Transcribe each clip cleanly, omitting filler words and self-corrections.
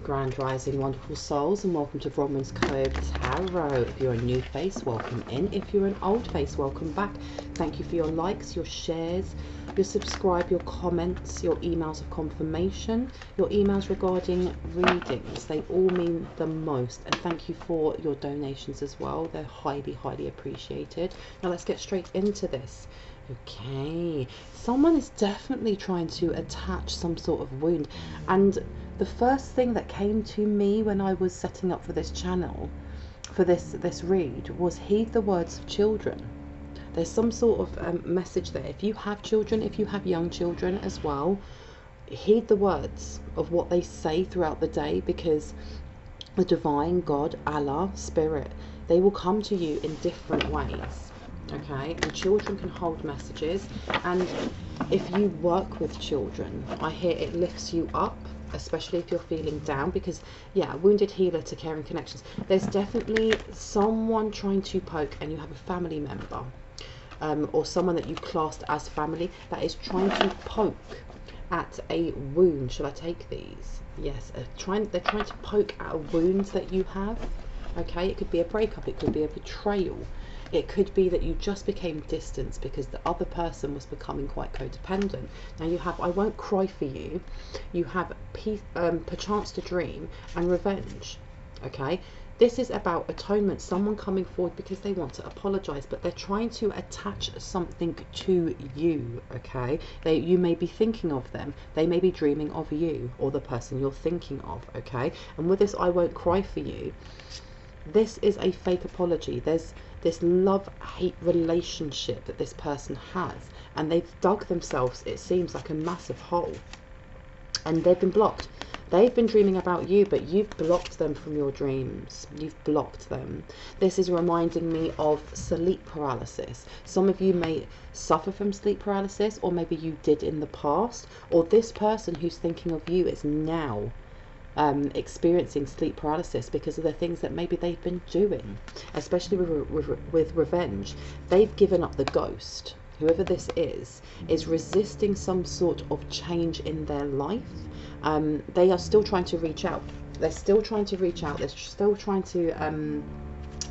Grand Rising, wonderful souls, and welcome to Bronwenscove Tarot. If you're a new face, welcome in. If you're an old face, welcome back. Thank you for your likes, your shares, your subscribe, your comments, your emails of confirmation, your emails regarding readings. They all mean the most. And thank you for your donations as well. They're highly, highly appreciated. Now let's get straight into this. Okay, someone is definitely trying to attach some sort of wound, and the first thing that came to me when I was setting up for this channel, for this read, was heed the words of children. There's some sort of message there. If you have children, if you have young children as well, heed the words of what they say throughout the day, because the divine, God, Allah, Spirit, they will come to you in different ways. Okay, and children can hold messages, and if you work with children, I hear it lifts you up, especially if you're feeling down, because yeah, wounded healer to caring connections, there's definitely someone trying to poke, and you have a family member or someone that you classed as family that is trying to poke at a wound. Shall I take these? Yes, they're trying to poke at a wound that you have. Okay, it could be a breakup, it could be a betrayal. It could be that you just became distant because the other person was becoming quite codependent. Now you have I won't cry for you. You have peace, perchance to dream, and revenge. Okay, this is about atonement. Someone coming forward because they want to apologize, but they're trying to attach something to you. Okay, you may be thinking of them. They may be dreaming of you or the person you're thinking of. Okay, and with this I won't cry for you, this is a fake apology. There's this love-hate relationship that this person has, and they've dug themselves, it seems, like a massive hole, and they've been blocked. They've been dreaming about you, but you've blocked them from your dreams. You've blocked them. This is reminding me of sleep paralysis. Some of you may suffer from sleep paralysis, or maybe you did in the past, or this person who's thinking of you is now experiencing sleep paralysis because of the things that maybe they've been doing, especially with revenge. They've given up the ghost. Whoever this is resisting some sort of change in their life. They are still trying to reach out. They're still trying to reach out. They're still trying to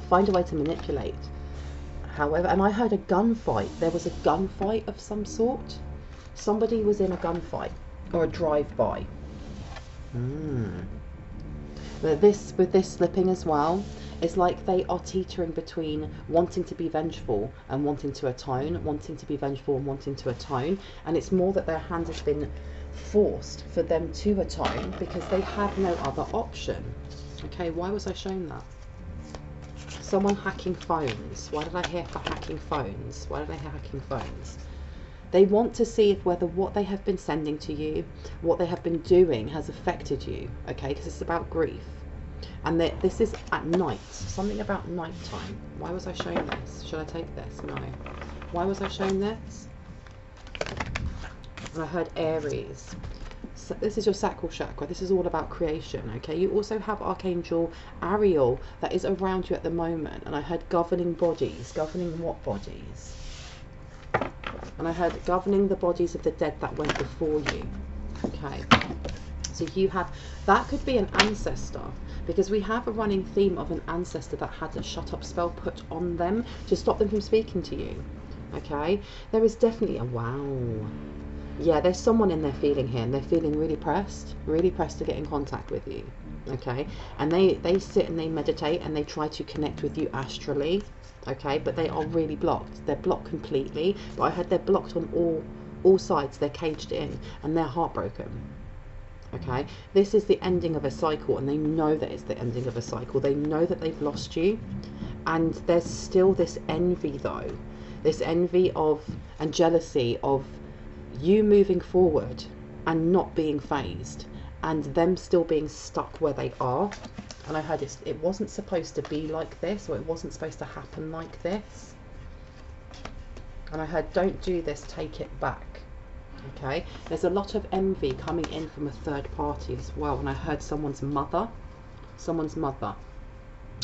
find a way to manipulate. However, and I heard a gunfight. There was a gunfight of some sort. Somebody was in a gunfight or a drive-by. But with this slipping as well, it's like they are teetering between wanting to be vengeful and wanting to atone, wanting to be vengeful and wanting to atone, and it's more that their hand has been forced for them to atone because they have no other option. Okay, why was I shown that? Someone hacking phones. Why did I hear for hacking phones? Why did I hear hacking phones? They want to see if whether what they have been sending to you, what they have been doing, has affected you. Okay, because it's about grief. And this is at night. Something about nighttime. Why was I showing this? Should I take this? No. Why was I showing this? And I heard Aries. So this is your Sacral Chakra. This is all about creation. Okay, you also have Archangel Ariel that is around you at the moment. And I heard governing bodies. Governing what bodies? And I heard governing the bodies of the dead that went before you. Okay, so you have, that could be an ancestor, because we have a running theme of an ancestor that had a shut up spell put on them to stop them from speaking to you. Okay, there is definitely a wow. Yeah, there's someone in there feeling here, and they're feeling really pressed to get in contact with you. Okay, and they sit and they meditate and they try to connect with you astrally. Okay, but they are really blocked. They're blocked completely, but I heard they're blocked on all sides. They're caged in and they're heartbroken. Okay, this is the ending of a cycle, and they know that it's the ending of a cycle. They know that they've lost you, and there's still this envy though, this envy of and jealousy of you moving forward and not being phased, and them still being stuck where they are. And I heard it wasn't supposed to be like this, or it wasn't supposed to happen like this. And I heard, don't do this, take it back. Okay, there's a lot of envy coming in from a third party as well. And I heard someone's mother.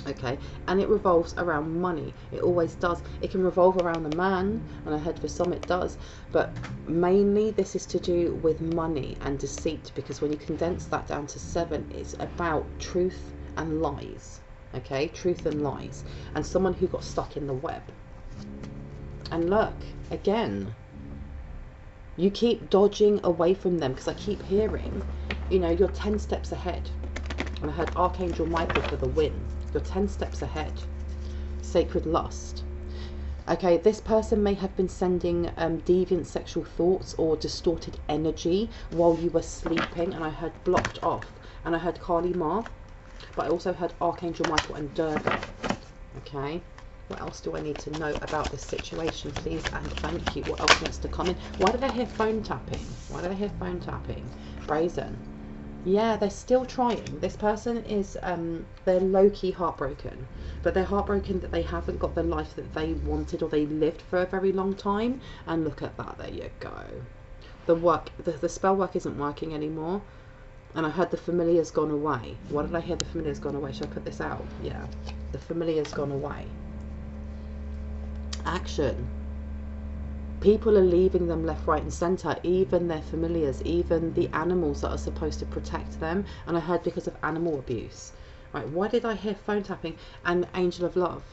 Okay, and it revolves around money. It always does. It can revolve around a man, and I heard for some it does, but mainly this is to do with money and deceit, because when you condense that down to 7, it's about truth and lies. Okay, truth and lies, and someone who got stuck in the web. And look, again, you keep dodging away from them, because I keep hearing, you know, you're 10 steps ahead. And I heard Archangel Michael for the win. You're 10 steps ahead. Sacred lust. Okay, this person may have been sending deviant sexual thoughts or distorted energy while you were sleeping, and I heard blocked off, and I heard Kali Ma, but I also heard Archangel Michael and Durga. Okay, what else do I need to know about this situation, please and thank you? What else needs to come in? Why did I hear phone tapping? Why did I hear phone tapping? Brazen. Yeah, they're still trying. This person is, they're low-key heartbroken. But they're heartbroken that they haven't got the life that they wanted or they lived for a very long time. And look at that, there you go. The spell work isn't working anymore. And I heard the familiar's gone away. Why did I hear the familiar's gone away? Should I put this out? Yeah, the familiar's gone away. Action. People are leaving them left, right and centre, even their familiars, even the animals that are supposed to protect them. And I heard because of animal abuse. Right, why did I hear phone tapping and Angel of Love?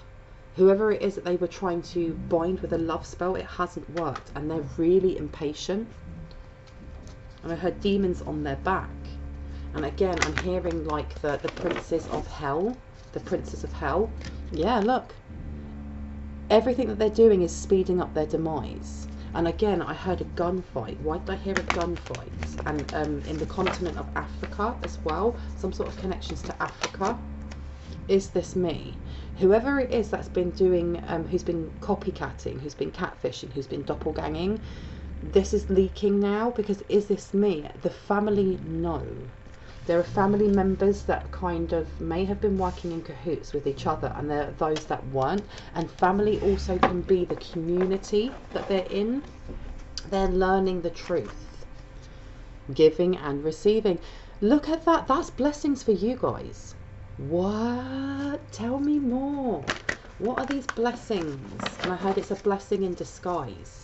Whoever it is that they were trying to bind with a love spell, it hasn't worked. And they're really impatient. And I heard demons on their back. And again, I'm hearing like the princes of hell. The princes of hell. Yeah, look. Everything that they're doing is speeding up their demise. And again, I heard a gunfight. Why did I hear a gunfight? And in the continent of Africa as well, some sort of connections to Africa. Is this me? Whoever it is that's been doing, who's been copycatting, who's been catfishing, who's been doppelganging, this is leaking now, because is this me? The family know. There are family members that kind of may have been working in cahoots with each other, and there are those that weren't. And family also can be the community that they're in. They're learning the truth. Giving and receiving. Look at that. That's blessings for you guys. What? Tell me more. What are these blessings? And I heard it's a blessing in disguise.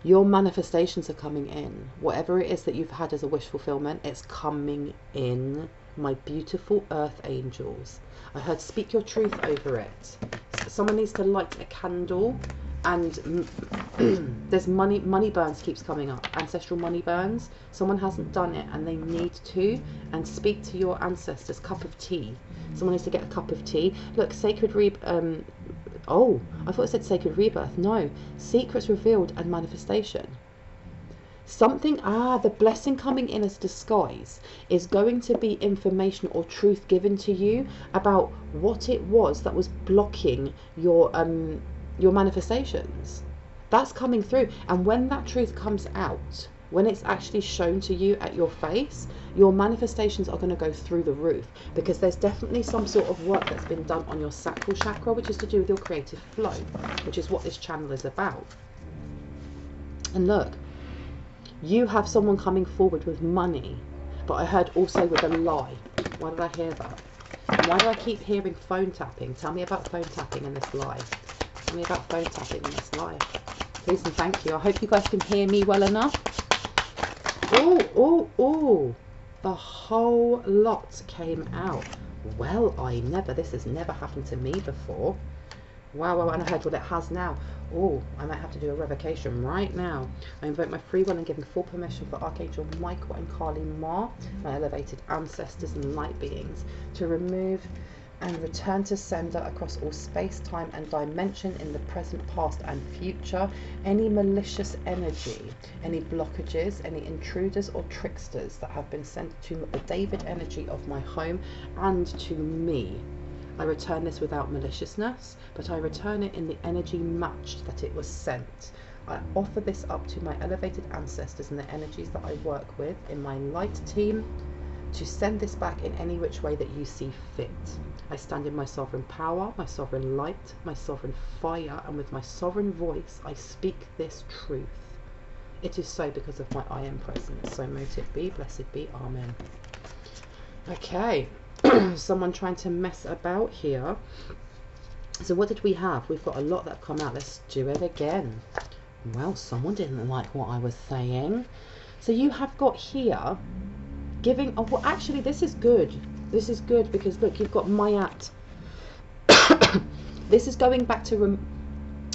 Your manifestations are coming in. Whatever it is that you've had as a wish fulfillment, it's coming in. My beautiful earth angels. I heard speak your truth over it. Someone needs to light a candle, and there's money burns keeps coming up. Ancestral money burns. Someone hasn't done it and they need to. And speak to your ancestors. Cup of tea. Someone needs to get a cup of tea. Look, sacred oh, I thought it said sacred rebirth. No, secrets revealed and manifestation. Something, the blessing coming in as disguise is going to be information or truth given to you about what it was that was blocking your manifestations. That's coming through. And when that truth comes out, when it's actually shown to you at your face, your manifestations are going to go through the roof, because there's definitely some sort of work that's been done on your sacral chakra, which is to do with your creative flow, which is what this channel is about. And look, you have someone coming forward with money, but I heard also with a lie. Why did I hear that? And why do I keep hearing phone tapping? Tell me about phone tapping in this lie. Tell me about phone tapping in this lie. Please and thank you. I hope you guys can hear me well enough. Oh, the whole lot came out. Well, this has never happened to me before. Wow, and I heard what it has now. Oh, I might have to do a revocation right now. I invoke my free will and giving full permission for Archangel Michael and Kali Ma, my elevated ancestors and light beings, to remove and return to sender across all space, time and dimension in the present, past and future, any malicious energy, any blockages, any intruders or tricksters that have been sent to the David energy of my home and to me. I return this without maliciousness, but I return it in the energy matched that it was sent. I offer this up to my elevated ancestors and the energies that I work with in my light team, to send this back in any which way that you see fit. I stand in my sovereign power, my sovereign light, my sovereign fire, and with my sovereign voice I speak this truth. It is so because of my I am presence. So mote it be, blessed be, amen. Okay. someone trying to mess about here. So what did we have? We've got a lot that have come out. Let's do it again. Well, someone didn't like what I was saying. So you have got here giving, oh, well, actually this is good. This is good because look, you've got Mayat. This is going back to,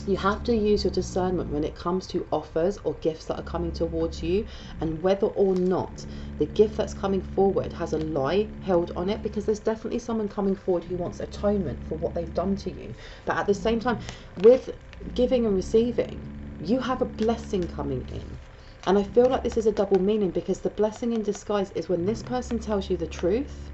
you have to use your discernment when it comes to offers or gifts that are coming towards you, and whether or not the gift that's coming forward has a lie held on it, because there's definitely someone coming forward who wants atonement for what they've done to you. But at the same time, with giving and receiving, you have a blessing coming in. And I feel like this is a double meaning, because the blessing in disguise is when this person tells you the truth,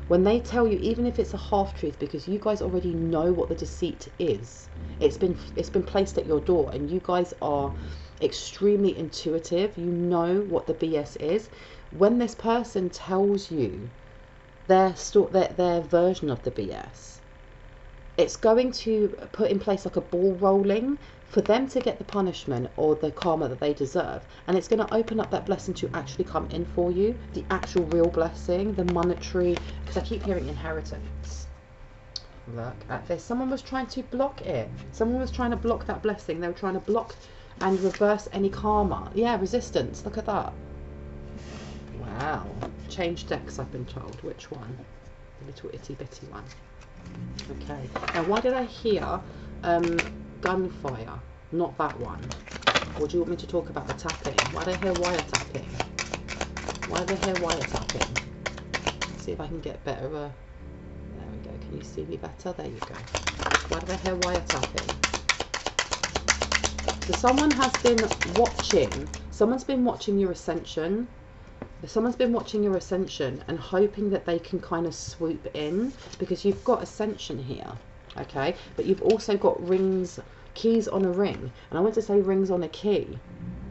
when they tell you, even if it's a half truth, because you guys already know what the deceit is. It's been placed at your door, and you guys are extremely intuitive. You know what the BS is. When this person tells you their version of the BS, it's going to put in place like a ball rolling for them to get the punishment or the karma that they deserve, and it's going to open up that blessing to actually come in for you, the actual real blessing, the monetary, because I keep hearing inheritance. Look at this. Someone was trying to block it. Someone was trying to block that blessing. They were trying to block and reverse any karma. Yeah, resistance. Look at that. Wow. Change decks, I've been told. Which one? The little itty bitty one. Okay. Now, why did I hear gunfire? Not that one. Or do you want me to talk about the tapping? Why did I hear wire tapping? Why did I hear wire tapping? Let's see if I can get better. There we go. Can you see me better? There you go. Why did I hear wire tapping? So someone has been watching. Someone's been watching your ascension. Someone's been watching your ascension and hoping that they can kind of swoop in, because you've got ascension here, okay, but you've also got rings, keys on a ring, and I want to say rings on a key,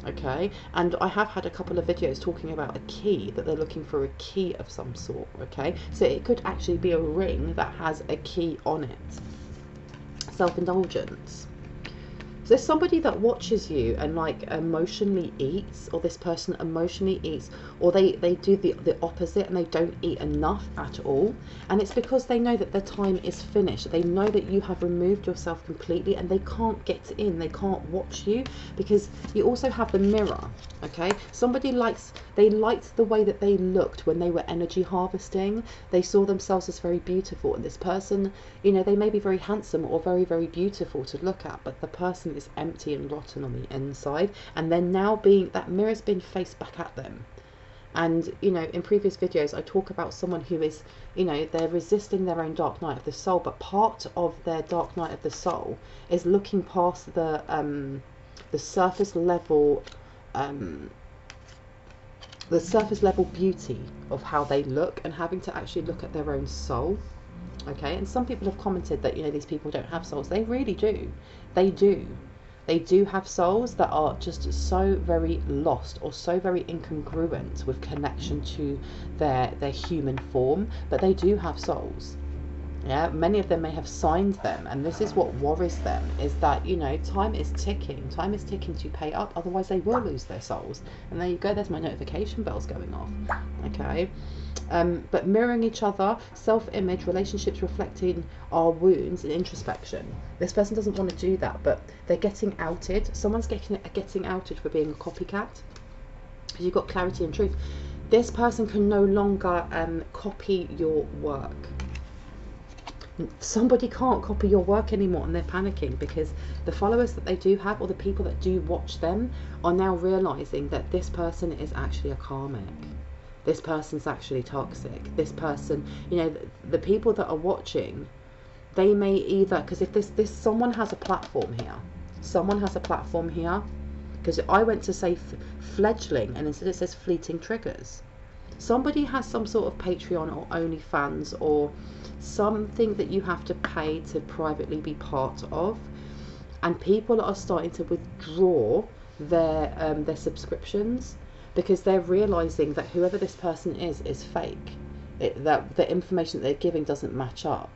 okay, and I have had a couple of videos talking about a key, that they're looking for a key of some sort, okay, so it could actually be a ring that has a key on it. Self-indulgence. So there's somebody that watches you and like emotionally eats, or this person emotionally eats, or they do the opposite and they don't eat enough at all, and it's because they know that their time is finished. They know that you have removed yourself completely and they can't get in, they can't watch you, because you also have the mirror, okay. Somebody they liked the way that they looked when they were energy harvesting. They saw themselves as very beautiful, and this person, you know, they may be very handsome or very, very beautiful to look at, but the person is empty and rotten on the inside, and they're now that mirror's been faced back at them. And you know, in previous videos I talk about someone who is, you know, they're resisting their own dark night of the soul, but part of their dark night of the soul is looking past the surface level beauty of how they look, and having to actually look at their own soul, okay. And some people have commented that, you know, these people don't have souls. They really do. They do have souls that are just so very lost, or so very incongruent with connection to their human form, but they do have souls. Yeah, many of them may have signed them, and this is what worries them, is that, you know, time is ticking to pay up, otherwise they will lose their souls. And there you go, there's my notification bells going off, okay. But mirroring each other, self-image, relationships reflecting our wounds, and introspection. This person doesn't want to do that, but they're getting outed. Someone's getting outed for being a copycat, because you've got clarity and truth. This person can no longer copy your work. Somebody can't copy your work anymore, and they're panicking, because the followers that they do have, or the people that do watch them, are now realizing that this person is actually a karmic. This person's actually toxic. This person, you know, the people that are watching, they may either, because if this someone has a platform here, because I went to say fledgling, and instead it says fleeting triggers. Somebody has some sort of Patreon or OnlyFans, or something that you have to pay to privately be part of, and people are starting to withdraw their subscriptions, because they're realizing that whoever this person is fake. That the information that they're giving doesn't match up.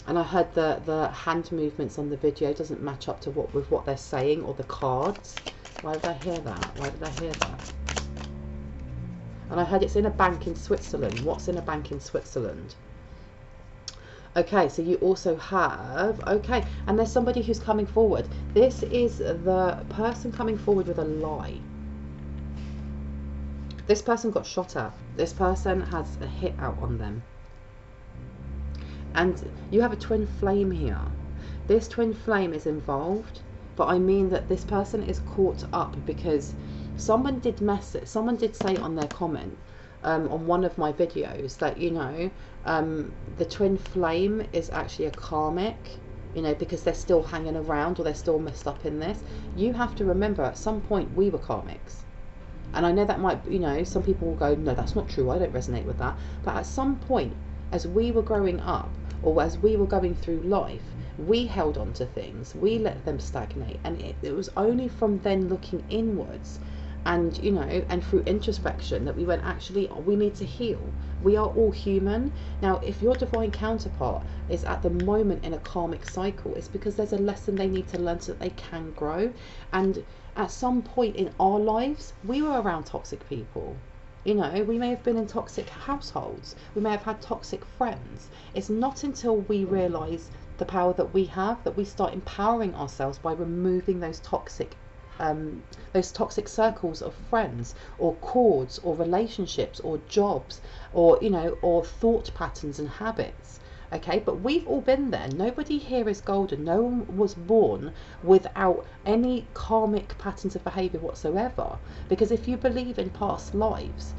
And I heard the hand movements on the video doesn't match up to what they're saying, or the cards. Why did I hear that? And I heard it's in a bank in Switzerland. What's in a bank in Switzerland? Okay, so you also have, okay, and there's somebody who's coming forward. This is the person coming forward with a lie. This person got shot at. This person has a hit out on them. And you have a twin flame here. This twin flame is involved, but I mean that this person is caught up because someone did say on their comment, on one of my videos, that, you know, the twin flame is actually a karmic, you know, because they're still hanging around or they're still messed up in this. You have to remember, at some point we were karmics. And I know that might, you know, some people will go, no, that's not true, I don't resonate with that. But at some point, as we were growing up, or as we were going through life, we held on to things, we let them stagnate. And it was only from then looking inwards and, you know, and through introspection that we went, actually, we need to heal. We are all human. Now, if your divine counterpart is at the moment in a karmic cycle, it's because there's a lesson they need to learn so that they can grow. And at some point in our lives, we were around toxic people. You know, we may have been in toxic households. We may have had toxic friends. It's not until we realise the power that we have that we start empowering ourselves by removing those toxic circles of friends or cords or relationships or jobs or, you know, or thought patterns and habits. Okay, but we've all been there. Nobody here is golden. No one was born without any karmic patterns of behaviour whatsoever. Because if you believe in past lives,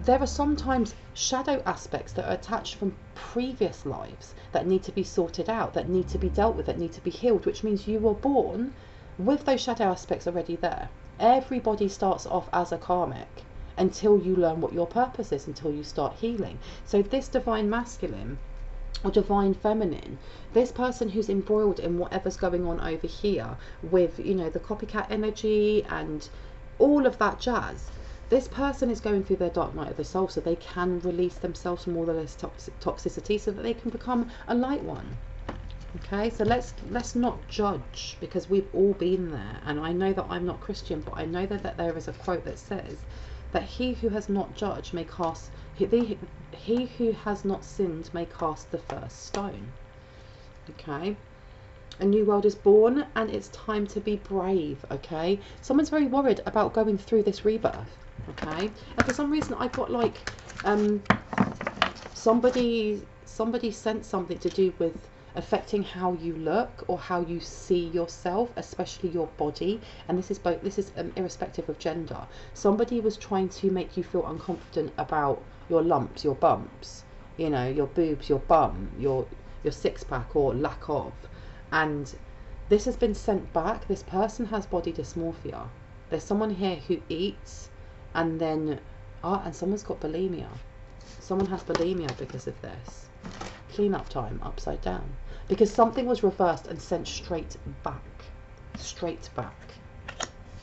there are sometimes shadow aspects that are attached from previous lives that need to be sorted out, that need to be dealt with, that need to be healed, which means you were born with those shadow aspects already there. Everybody starts off as a karmic until you learn what your purpose is, until you start healing. So this divine masculine or divine feminine, this person who's embroiled in whatever's going on over here with, you know, the copycat energy and all of that jazz, this person is going through their dark night of the soul so they can release themselves from all of this toxicity so that they can become a light one. Okay, so let's not judge, because we've all been there. And I know that I'm not Christian, but I know that there is a quote that says that he who has not judged may cast, he who has not sinned may cast the first stone. Okay, a new world is born and it's time to be brave. Okay, someone's very worried about going through this rebirth. Okay, and for some reason I got like somebody sent something to do with affecting how you look or how you see yourself, especially your body. And this is irrespective of gender. Somebody was trying to make you feel unconfident about your lumps, your bumps, you know, your boobs, your bum, your six-pack or lack of. And this has been sent back. This person has body dysmorphia. There's someone here who eats and then and someone's got bulimia. Someone has bulimia because of this. Clean-up time, upside down, because something was reversed and sent straight back.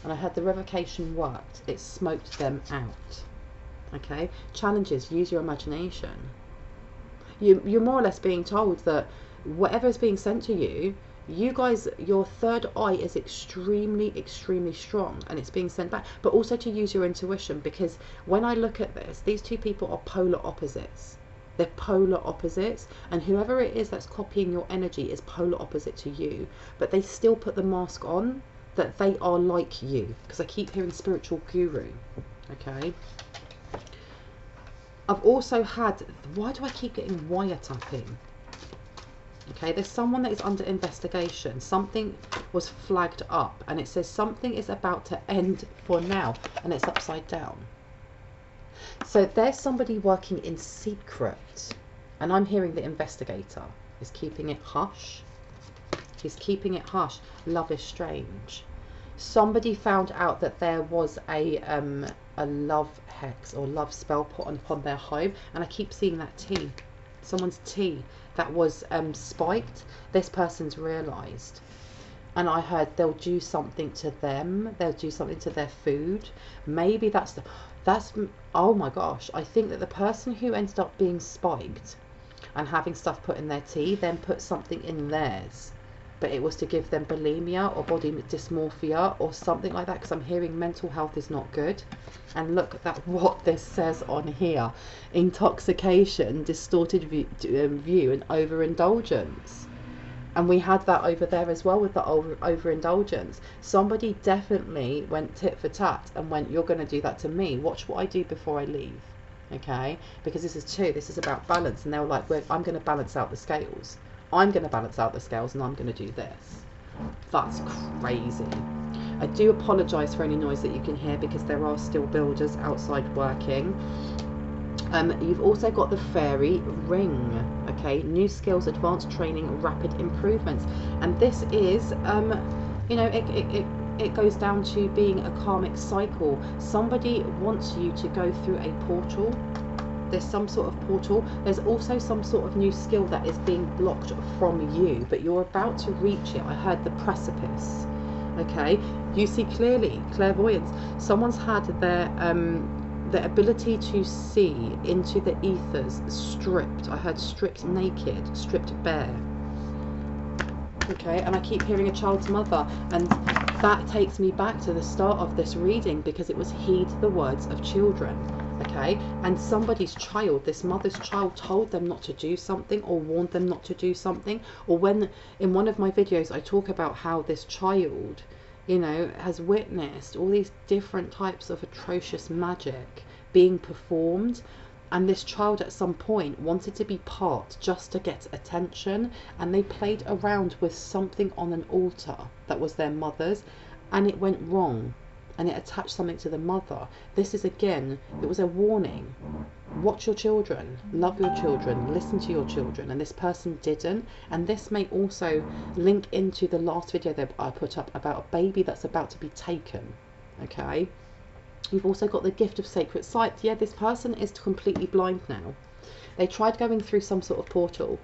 And I had the revocation worked. It smoked them out. Okay, challenges, use your imagination. You're more or less being told that whatever is being sent to you, you guys, your third eye is extremely strong, and it's being sent back. But also to use your intuition, because when I look at this, these two people are polar opposites. They're polar opposites, and whoever it is that's copying your energy is polar opposite to you, but they still put the mask on that they are like you, because I keep hearing spiritual guru. Okay, I've also had, why do I keep getting wiretapping? Okay, there's someone that is under investigation. Something was flagged up and it says something is about to end for now, and it's upside down. So there's somebody working in secret, and I'm hearing the investigator is keeping it hush. He's keeping it hush. Love is strange. Somebody found out that there was a love hex or love spell put upon their home, and I keep seeing that tea. Someone's tea that was spiked. This person's realised, and I heard they'll do something to them. They'll do something to their food. Maybe that's oh my gosh, I think that the person who ended up being spiked and having stuff put in their tea then put something in theirs. but it was to give them bulimia or body dysmorphia or something like that, because I'm hearing mental health is not good. And look at that, what this says on here: intoxication, distorted view and overindulgence. And we had that over there as well with the overindulgence. Somebody definitely went tit for tat and went, you're going to do that to me, watch what I do before I leave. Okay, because this is about balance. And they were like, well, I'm going to balance out the scales, I'm going to balance out the scales, and I'm going to do this. That's crazy. I do apologize for any noise that you can hear, because there are still builders outside working. You've also got the fairy ring. Okay, new skills, advanced training, rapid improvements. And this is you know, it goes down to being a karmic cycle. Somebody wants you to go through a portal. There's some sort of portal. There's also some sort of new skill that is being blocked from you, but you're about to reach it. I heard the precipice. Okay, you see clearly, clairvoyance. Someone's had their ability to see into the ethers stripped. I heard stripped naked, stripped bare. Okay, and I keep hearing a child's mother, and that takes me back to the start of this reading, because it was heed the words of children. Okay, and somebody's child, this mother's child, told them not to do something or warned them not to do something. Or when in one of my videos I talk about how this child, you know, has witnessed all these different types of atrocious magic being performed, and this child at some point wanted to be part just to get attention, and they played around with something on an altar that was their mother's, and it went wrong, and it attached something to the mother. This is, again, it was a warning. Watch your children, love your children, listen to your children, and this person didn't. And this may also link into the last video that I put up about a baby that's about to be taken. Okay, you've also got the gift of sacred sight. Yeah, this person is completely blind now. They tried going through some sort of portal.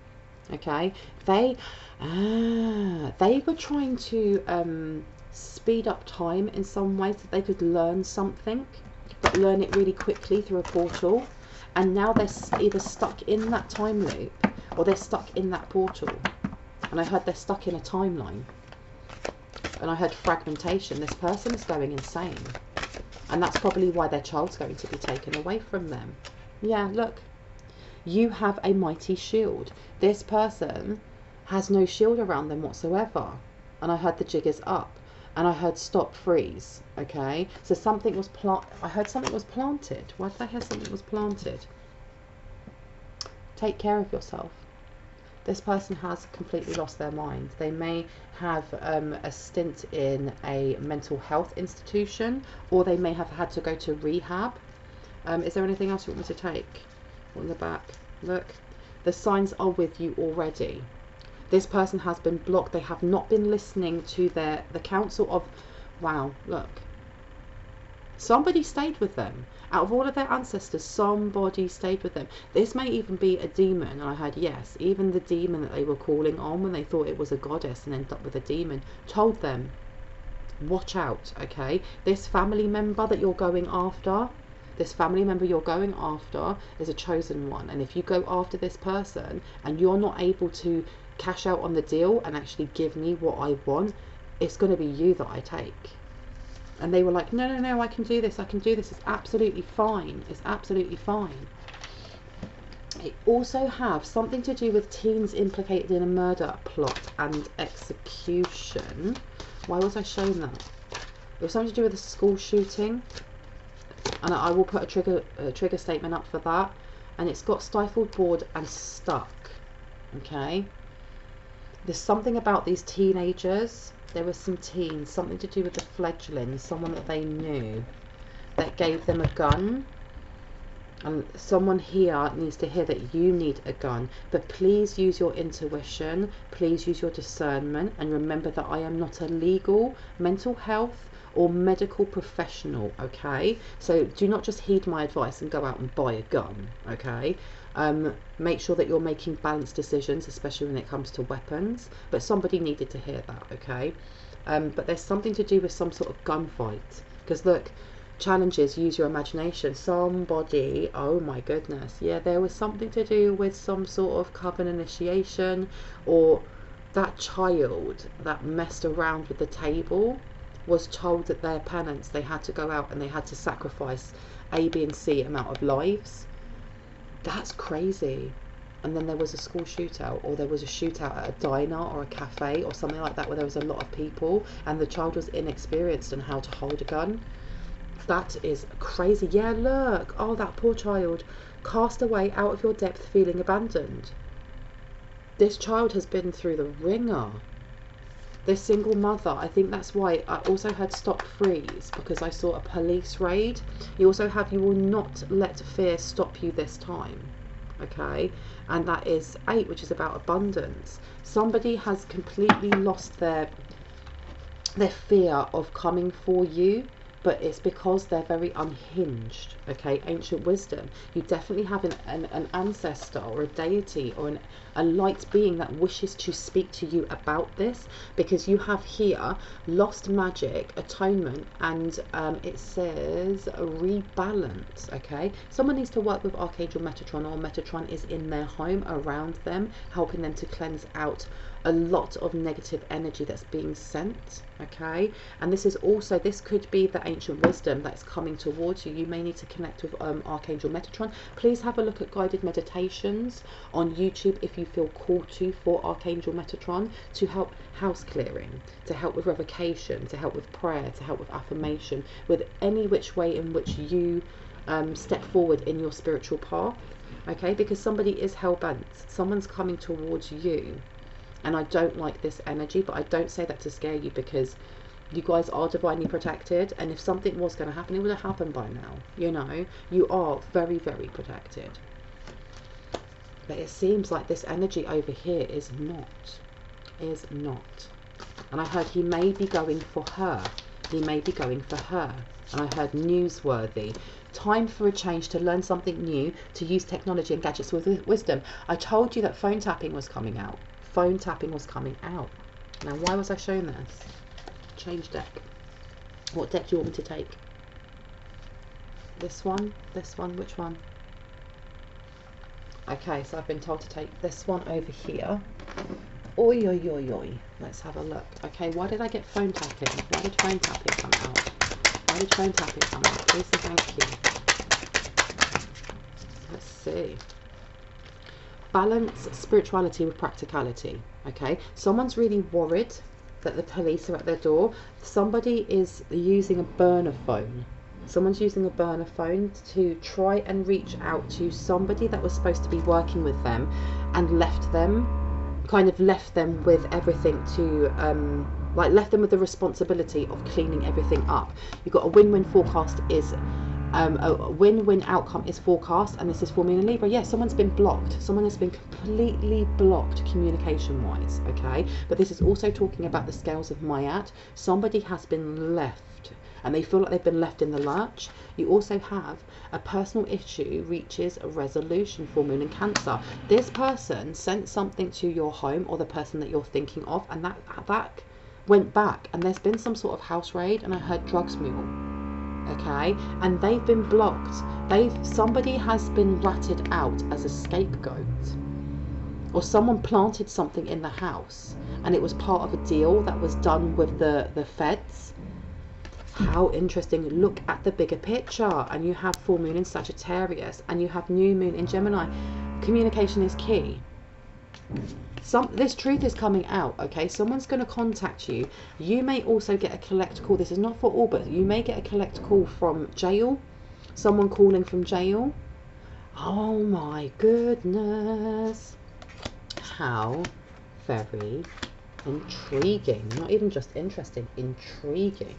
Okay, they were trying to speed up time in some way, so they could learn something, but learn it really quickly through a portal. And now they're either stuck in that time loop, or they're stuck in that portal. And I heard they're stuck in a timeline. And I heard fragmentation. This person is going insane. And that's probably why their child's going to be taken away from them. Yeah, look. You have a mighty shield. This person has no shield around them whatsoever. And I heard the jig is up. And I heard stop, freeze. Okay, so something was I heard something was planted. Why did I hear something was planted? Take care of yourself. This person has completely lost their mind. They may have a stint in a mental health institution, or they may have had to go to rehab. Is there anything else you want me to take? On the back, look, the signs are with you already. This person has been blocked. They have not been listening to the counsel of, wow, look. Somebody stayed with them. Out of all of their ancestors, somebody stayed with them. This may even be a demon. And I heard, yes, even the demon that they were calling on when they thought it was a goddess and ended up with a demon, told them, watch out, okay? This family member that you're going after, is a chosen one. And if you go after this person and you're not able to cash out on the deal and actually give me what I want, it's going to be you that I take. And they were like, no, no, no, I can do this, it's absolutely fine, it's absolutely fine. It also has something to do with teens implicated in a murder plot and execution. Why was I shown that? It was something to do with a school shooting, and I will put a trigger statement up for that. And it's got stifled, bored and stuck. Okay, there's something about these teenagers. There were some teens, something to do with the fledglings, someone that they knew that gave them a gun. And someone here needs to hear that you need a gun. But please use your intuition, please use your discernment, and remember that I am not a legal, mental health or medical professional, okay? So do not just heed my advice and go out and buy a gun, okay? Make sure that you're making balanced decisions, especially when it comes to weapons. But somebody needed to hear that, okay? But there's something to do with some sort of gunfight. Because look, challenges, use your imagination. Somebody, oh my goodness, yeah, there was something to do with some sort of coven initiation, or that child that messed around with the table was told that their penance, they had to go out and they had to sacrifice A, B and C amount of lives. That's crazy. And then there was a school shootout, or there was a shootout at a diner or a cafe or something like that, where there was a lot of people and the child was inexperienced in how to hold a gun. That is crazy. Yeah, look. Oh, that poor child. Cast away out of your depth, feeling abandoned. This child has been through the ringer. This single mother, I think that's why I also had stop freeze, because I saw a police raid. You also have you will not let fear stop you this time. Okay, and that is 8, which is about abundance. Somebody has completely lost their fear of coming for you, but it's because they're very unhinged. Okay, ancient wisdom, you definitely have an ancestor or a deity or a light being that wishes to speak to you about this, because you have here lost magic, atonement, and it says rebalance. Okay, someone needs to work with Archangel Metatron, or Metatron is in their home around them, helping them to cleanse out a lot of negative energy that's being sent. Okay, and this is also, this could be the ancient wisdom that's coming towards you. You may need to connect with Archangel Metatron. Please have a look at guided meditations on YouTube if you feel called to, for Archangel Metatron, to help house clearing, to help with revocation, to help with prayer, to help with affirmation, with any which way in which you step forward in your spiritual path. Okay, because somebody is hell-bent, someone's coming towards you. And I don't like this energy, but I don't say that to scare you, because you guys are divinely protected, and if something was going to happen, it would have happened by now. You know, you are very, very protected. But it seems like this energy over here is not. And I heard he may be going for her. He may be going for her. And I heard newsworthy. Time for a change, to learn something new, to use technology and gadgets with wisdom. I told you that phone tapping was coming out. Phone tapping was coming out. Now, why was I shown this? Change deck. What deck do you want me to take? This one? This one? Which one? Okay, so I've been told to take this one over here. Oi, oi, oi, oi. Let's have a look. Okay, why did I get phone tapping? Why did phone tapping come out? Why did phone tapping come out? Please and thank you. Let's see. Balance spirituality with practicality. Okay, someone's really worried that the police are at their door. Somebody is using a burner phone. Someone's using a burner phone to try and reach out to somebody that was supposed to be working with them, and left them with everything to like left them with the responsibility of cleaning everything up. You've got a win-win forecast is a win-win outcome is forecast, and this is for me in Libra. Yeah, someone's been blocked. Someone has been completely blocked communication-wise, okay? But this is also talking about the scales of Mayat. Somebody has been left, and they feel like they've been left in the lurch. You also have a personal issue reaches a resolution, full moon in Cancer. This person sent something to your home, or the person that you're thinking of, and that went back, and there's been some sort of house raid, and I heard drugs mule. Okay, and they've been blocked. Somebody has been ratted out as a scapegoat, or someone planted something in the house, and it was part of a deal that was done with the feds. How interesting. Look at the bigger picture, and you have full moon in Sagittarius, and you have new moon in Gemini. Communication is key. This truth is coming out, okay? Someone's going to contact you. You may also get a collect call. This is not for all, but you may get a collect call from jail. Someone calling from jail. Oh my goodness. How very intriguing. Not even just interesting, intriguing.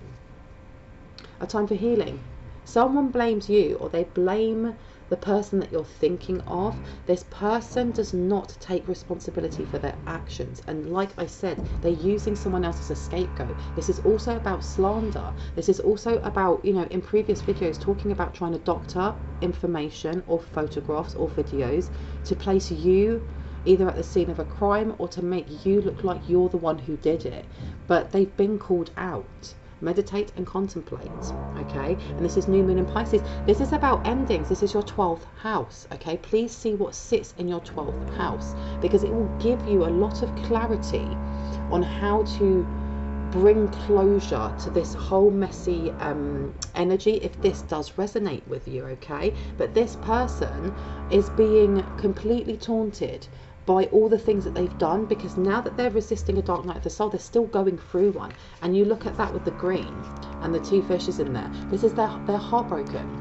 A time for healing. Someone blames you, or they blame the person that you're thinking of. This person does not take responsibility for their actions, and like I said, they're using someone else as a scapegoat. This is also about slander. This is also about, you know, in previous videos talking about trying to doctor information or photographs or videos to place you either at the scene of a crime, or to make you look like you're the one who did it. But they've been called out. Meditate and contemplate, okay? And this is new moon in Pisces. This is about endings. This is your 12th house, okay? Please see what sits in your 12th house, because it will give you a lot of clarity on how to bring closure to this whole messy energy, if this does resonate with you, okay? But this person is being completely taunted by all the things that they've done, because now that they're resisting a dark night of the soul, they're still going through one. And you look at that with the green and the 2 fishes in there. This is they're heartbroken.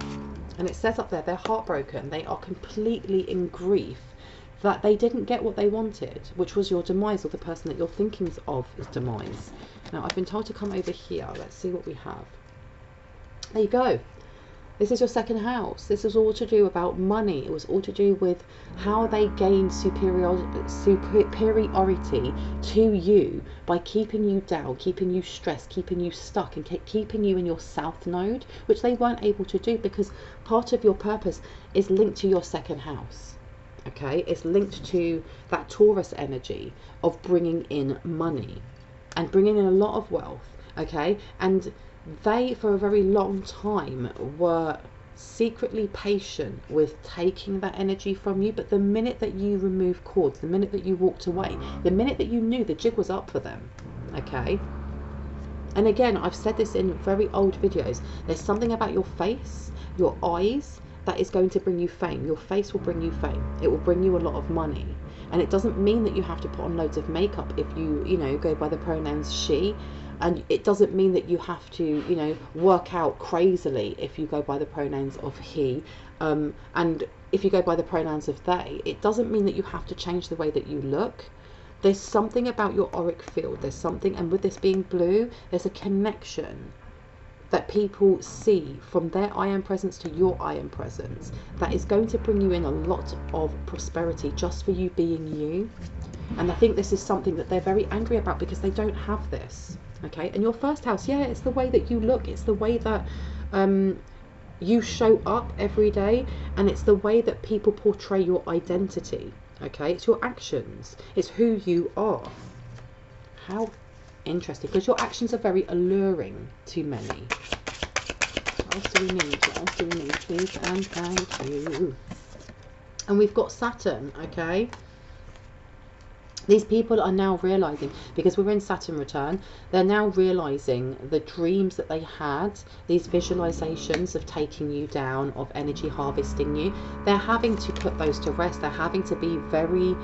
And it says up there, they're heartbroken. They are completely in grief that they didn't get what they wanted, which was your demise, or the person that you're thinking of is demise. Now, I've been told to come over here. Let's see what we have. There you go. This is your second house. This is all to do about money. It was all to do with how they gained superiority to you by keeping you down, keeping you stressed, keeping you stuck, and keeping you in your south node, which they weren't able to do because part of your purpose is linked to your second house. Okay, it's linked to that Taurus energy of bringing in money and bringing in a lot of wealth. Okay, and they, for a very long time, were secretly patient with taking that energy from you. But the minute that you remove cords, the minute that you walked away, the minute that you knew the jig was up for them, okay? And again, I've said this in very old videos, there's something about your face, your eyes, that is going to bring you fame. Your face will bring you fame. It will bring you a lot of money. And it doesn't mean that you have to put on loads of makeup if you know, go by the pronouns she. And it doesn't mean that you have to, you know, work out crazily if you go by the pronouns of he. And if you go by the pronouns of they, it doesn't mean that you have to change the way that you look. There's something about your auric field. There's something, and with this being blue, there's a connection that people see from their I am presence to your I am presence that is going to bring you in a lot of prosperity just for you being you. And I think this is something that they're very angry about because they don't have this. Okay, and your first house, yeah, it's the way that you look, it's the way that you show up every day, and it's the way that people portray your identity. Okay, it's your actions, it's who you are. How interesting, because your actions are very alluring to many. What else do we need? What else do we need? Please and thank you. And we've got Saturn, okay? These people are now realizing, because we're in Saturn return, they're now realizing the dreams that they had, these visualizations of taking you down, of energy harvesting you. They're having to put those to rest. They're having to be very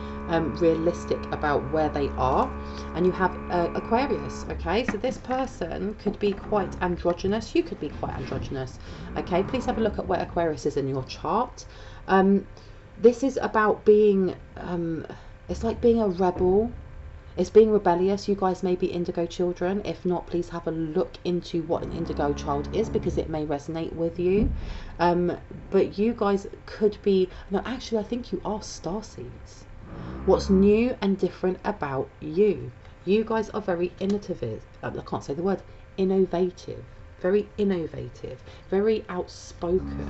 realistic about where they are. And you have Aquarius, okay? So this person could be quite androgynous. You could be quite androgynous, okay? Please have a look at where Aquarius is in your chart. This is about being... it's like being a rebel. It's being rebellious. You guys may be indigo children. If not, please have a look into what an indigo child is, because it may resonate with you. But you guys could be... No, actually, I think you are starseeds. What's new and different about you? You guys are very innovative. I can't say the word. Innovative. Very innovative. Very outspoken.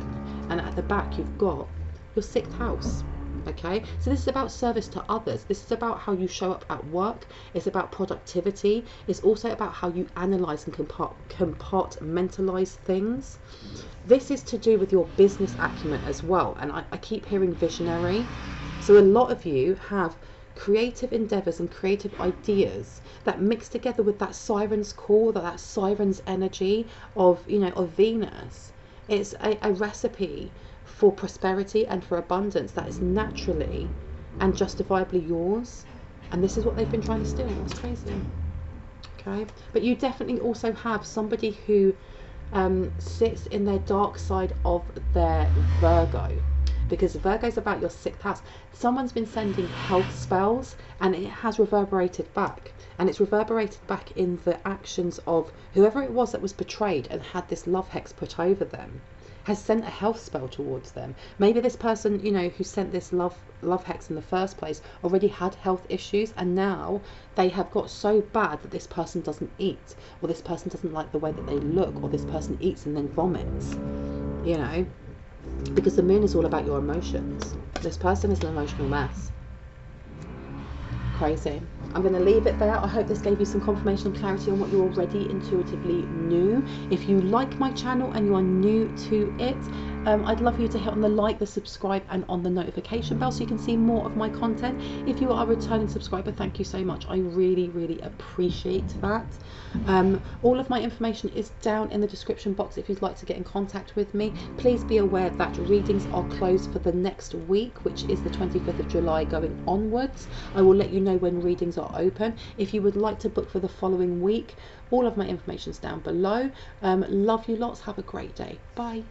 And at the back, you've got your 6th house. Okay, so this is about service to others. This is about how you show up at work. It's about productivity. It's also about how you analyze and compartmentalize things. This is to do with your business acumen as well. And I keep hearing visionary. So a lot of you have creative endeavors and creative ideas that mix together with that siren's call, that siren's energy of, you know, of Venus. It's a recipe for prosperity and for abundance that is naturally and justifiably yours. And this is what they've been trying to steal. That's crazy. Okay, but you definitely also have somebody who sits in their dark side of their Virgo, because Virgo is about your 6th house. Someone's been sending health spells and it has reverberated back, and it's reverberated back in the actions of whoever it was that was betrayed and had this love hex put over them, has sent a health spell towards them. Maybe this person, you know, who sent this love hex in the first place already had health issues, and now they have got so bad that this person doesn't eat, or this person doesn't like the way that they look, or this person eats and then vomits, you know, because the moon is all about your emotions. This person is an emotional mess. Crazy. I'm going to leave it there. I hope this gave you some confirmation and clarity on what you already intuitively knew. If you like my channel and you are new to it, I'd love you to hit on the like, the subscribe, and on the notification bell so you can see more of my content. If you are a returning subscriber, thank you so much. I really, really appreciate that. All of my information is down in the description box if you'd like to get in contact with me. Please be aware that readings are closed for the next week, which is the 25th of July going onwards. I will let you know when readings are open. If you would like to book for the following week, all of my information is down below. Love you lots. Have a great day. Bye.